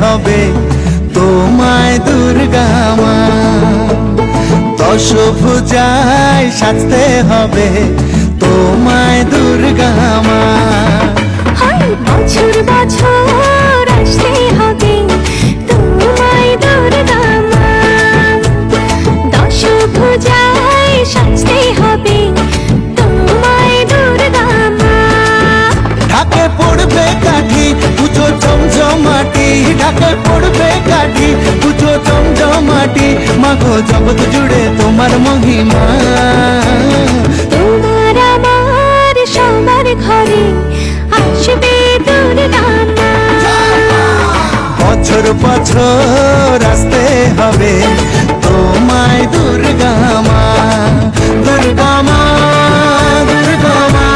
হবে তোমায় দুর্গা মা। দশভুজায় সাজতে হবে তোমায় দুর্গা মা। বছর বছর আসতে হবে তোমায় দুর্গা মা। দশভুজায় সাজতে হবে তোমায় দুর্গা মা। ঢাকে পড়বে কাঠি পুজো জমজমাটি, ঢাকে পড়বে কাঠি পুজো জমজমাটি। মাগো জগৎ জুড়ে তোমার মহিমা। তোমার আমার সবার ঘরে আসবে দুর্গা মা। বছর বছর আসতে হবে তোমায় দুর্গা মা। দুর্গা মা, দুর্গা মা,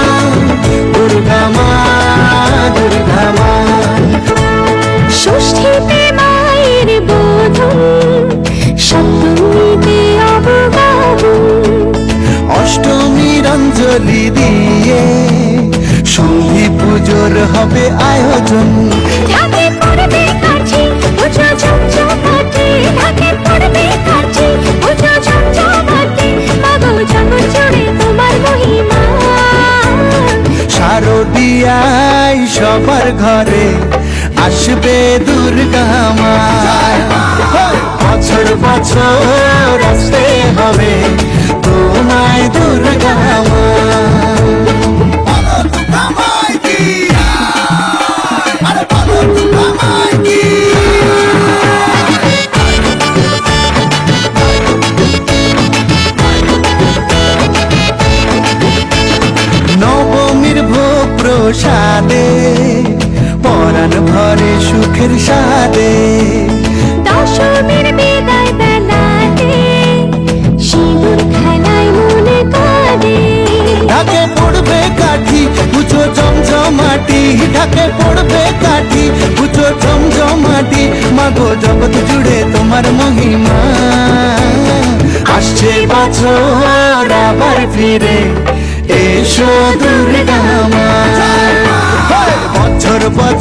দুর্গা মা, দুর্গা মা। ষষ্ঠীতে মায়ের বোধন, সপ্তমীতে অবগাহন, অষ্টমীর অঞ্জলি দিয়ে সন্ধি পুজোর হবে আয়োজন। ঢাকে পড়বে কাঠি পুজো জমজমাটি, ঢাকে পড়বে কাঠি পুজো জমজমাটি। মাগো জগৎ জুড়ে তোমার মহিমা। শারদিয়ায় সবার ঘরে আসবে দুর্গা মা। বছর বছর আসতে হবে তোমায় দুর্গা মা। নবমীর ভোগ প্রসাদে পরাণ ভরে সুখের সাদে। দশমীর বিদায় বেলাতে সিঁদুর খেলায় মনে কাঁদে। ঢাকে পড়বে কাঠি পুজো জমজমাটি, ঢাকে পড়বে কাঠি পুজো জমজমাটি। মাগো জগৎ জুড়ে তোমার মহিমা। আসছে বছর আবার ফিরে এসো দুর্গা মা। বছর বছর